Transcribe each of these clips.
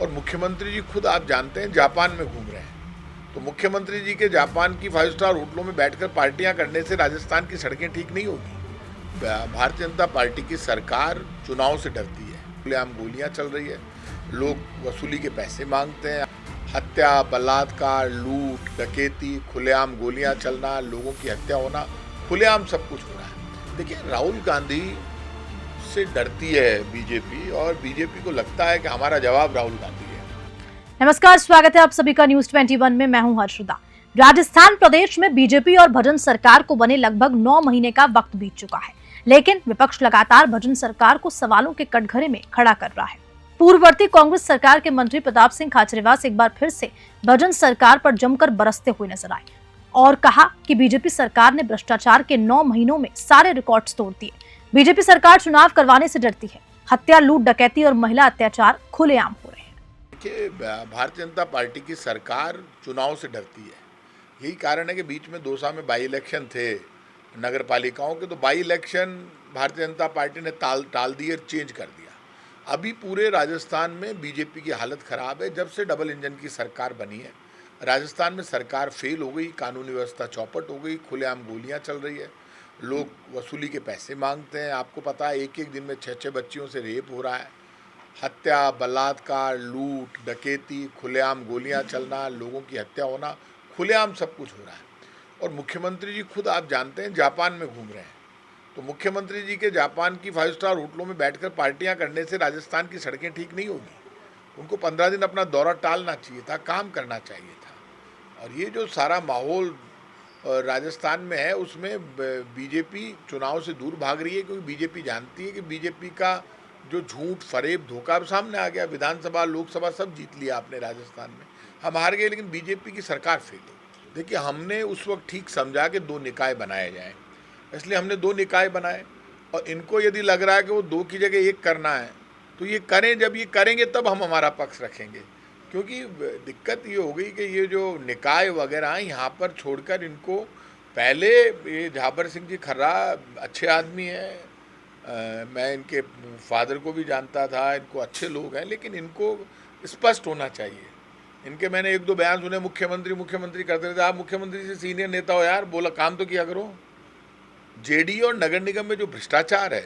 और मुख्यमंत्री जी खुद आप जानते हैं जापान में घूम रहे हैं। तो मुख्यमंत्री जी के जापान की 5 स्टार होटलों में बैठकर पार्टियां करने से राजस्थान की सड़कें ठीक नहीं होगी। भारतीय जनता पार्टी की सरकार चुनाव से डरती है। खुलेआम गोलियां चल रही है, लोग वसूली के पैसे मांगते हैं। हत्या, बलात्कार, लूट, डकैती, खुलेआम गोलियां चलना, लोगों की हत्या होना, खुलेआम सब कुछ हो रहा है। देखिए, राहुल गांधी से डरती है बीजेपी, और बीजेपी को लगता है कि हमारा जवाब राहुल गांधी है। नमस्कार, स्वागत है आप सभी का न्यूज 21 में। मैं हूं हर्षदा। राजस्थान प्रदेश में बीजेपी और भजन सरकार को बने लगभग 9 महीने का वक्त बीत चुका है, लेकिन विपक्ष लगातार भजन सरकार को सवालों के कटघरे में खड़ा कर रहा है। पूर्ववर्ती कांग्रेस सरकार के मंत्री प्रताप सिंह खाचरियावास एक बार फिर से भजन सरकार पर जमकर बरसते हुए नजर आए और कहा कि बीजेपी सरकार ने भ्रष्टाचार के 9 महीनों में सारे रिकॉर्ड्स तोड़ दिए। बीजेपी सरकार चुनाव करवाने से डरती है। हत्या, लूट, डकैती और महिला अत्याचार खुलेआम हो रहे हैं। देखिए, भारतीय जनता पार्टी की सरकार चुनाव से डरती है। यही कारण है कि बीच में 2 साल में बाई इलेक्शन थे नगर पालिकाओं के, तो by election Bharatiya Janata party ने टाल दिए, चेंज कर दिया। अभी पूरे राजस्थान में बीजेपी की हालत खराब है। जब से डबल इंजन की सरकार बनी है, राजस्थान में सरकार फेल हो गई, कानूनी व्यवस्था चौपट हो गई, खुलेआम गोलियां चल रही है, लोग वसूली के पैसे मांगते हैं। आपको पता है, एक एक दिन में 6-6 बच्चियों से रेप हो रहा है। हत्या, बलात्कार, लूट, डकैती, खुलेआम गोलियां चलना, लोगों की हत्या होना, खुलेआम सब कुछ हो रहा है। और मुख्यमंत्री जी खुद आप जानते हैं जापान में घूम रहे हैं। तो मुख्यमंत्री जी के जापान की 5 स्टार होटलों में बैठकर पार्टियां करने से राजस्थान की सड़कें ठीक नहीं होगी। उनको 15 दिन अपना दौरा टालना चाहिए था, काम करना चाहिए था। और ये जो सारा माहौल राजस्थान में है, उसमें बीजेपी चुनाव से दूर भाग रही है, क्योंकि बीजेपी जानती है कि बीजेपी का जो झूठ, फरेब, धोखा अब सामने आ गया। विधानसभा, लोकसभा सब जीत लिया आपने राजस्थान में, हम हार गए, लेकिन बीजेपी की सरकार फेल है। देखिए, हमने उस वक्त ठीक समझा कि 2 निकाय बनाए जाएं, इसलिए हमने 2 निकाय बनाए। और इनको यदि लग रहा है कि वो 2 की जगह 1 करना है, तो ये करें। जब ये करेंगे तब हम हमारा पक्ष रखेंगे, क्योंकि दिक्कत ये हो गई कि ये जो निकाय वगैरह हैं, यहाँ पर छोड़कर इनको पहले ये झाबर सिंह जी खर्रा अच्छे आदमी हैं, मैं इनके फादर को भी जानता था, इनको अच्छे लोग हैं, लेकिन इनको स्पष्ट होना चाहिए। इनके मैंने 1-2 बयान सुने, मुख्यमंत्री करते रहते। आप मुख्यमंत्री से सीनियर नेता हो यार, बोला काम तो किया करो। जेडी और नगर निगम में जो भ्रष्टाचार है,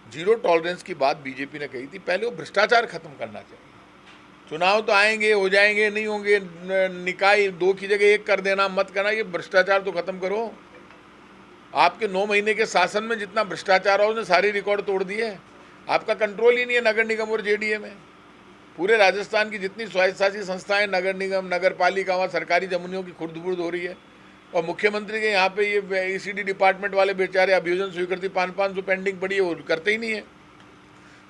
जीरो टॉलरेंस की बात बीजेपी ने कही थी, पहले वो भ्रष्टाचार खत्म करना चाहिए। चुनाव तो आएंगे, हो जाएंगे, नहीं होंगे, निकाय 2 की जगह 1 कर देना, मत करना, ये भ्रष्टाचार तो खत्म करो। आपके 9 महीने के शासन में जितना भ्रष्टाचार हो, उसने सारे रिकॉर्ड तोड़ दिए। आपका कंट्रोल ही नहीं है नगर निगम और जेडीए में। पूरे राजस्थान की जितनी स्वायत्तशासी संस्थाएं, नगर निगम, नगर पालिका, वहाँ सरकारी जमीनों की खुर्द-बुर्द हो रही है। और मुख्यमंत्री के यहाँ पे ये ईसीडी डिपार्टमेंट वाले बेचारे अभियोजन स्वीकृति 500 पेंडिंग पड़ी है, वो करते ही नहीं है।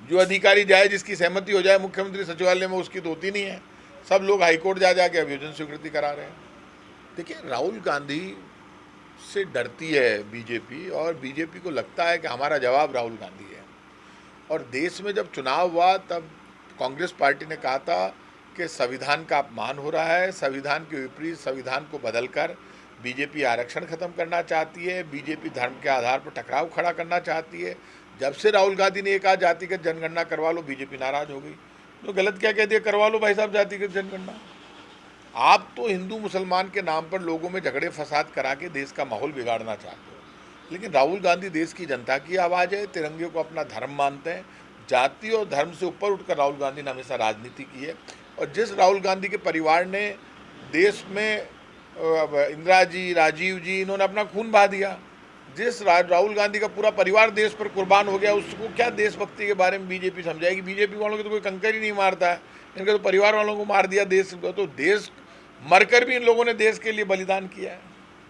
जो अधिकारी जाए, जिसकी सहमति हो जाए मुख्यमंत्री सचिवालय में, उसकी तो होती नहीं है। सब लोग हाईकोर्ट जा के अभियोजन स्वीकृति करा रहे हैं। देखिए, राहुल गांधी से डरती है बीजेपी, और बीजेपी को लगता है कि हमारा जवाब राहुल गांधी है। और देश में जब चुनाव हुआ, तब कांग्रेस पार्टी ने कहा था कि संविधान का अपमान हो रहा है, संविधान के विपरीत संविधान को बदलकर बीजेपी आरक्षण खत्म करना चाहती है, बीजेपी धर्म के आधार पर टकराव खड़ा करना चाहती है। जब से राहुल गांधी ने कहा जातिगत जनगणना करवा लो, बीजेपी नाराज हो गई। तो गलत क्या कह दिया, करवा लो भाई साहब जातिगत जनगणना। आप तो हिंदू मुसलमान के नाम पर लोगों में झगड़े फसाद करा के देश का माहौल बिगाड़ना चाहते हो, लेकिन राहुल गांधी देश की जनता की आवाज़ है, तिरंगे को अपना धर्म मानते हैं। जाति और धर्म से ऊपर उठकर राहुल गांधी ने हमेशा राजनीति की है। और जिस राहुल गांधी के परिवार ने देश में इंदिरा जी, राजीव जी, इन्होंने अपना खून बहा दिया, जिस राहुल गांधी का पूरा परिवार देश पर कुर्बान हो गया, उसको क्या देशभक्ति के बारे में बीजेपी समझाएगी। बीजेपी वालों के तो कोई कंकर ही नहीं मारता है, इनके तो परिवार वालों को मार दिया देश को। तो देश मरकर भी इन लोगों ने देश के लिए बलिदान किया है।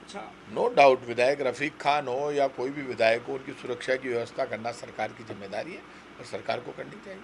अच्छा, नो डाउट, विधायक रफीक खान हो या कोई भी विधायक हो, उनकी सुरक्षा की व्यवस्था करना सरकार की जिम्मेदारी है, और सरकार को करनी चाहिए।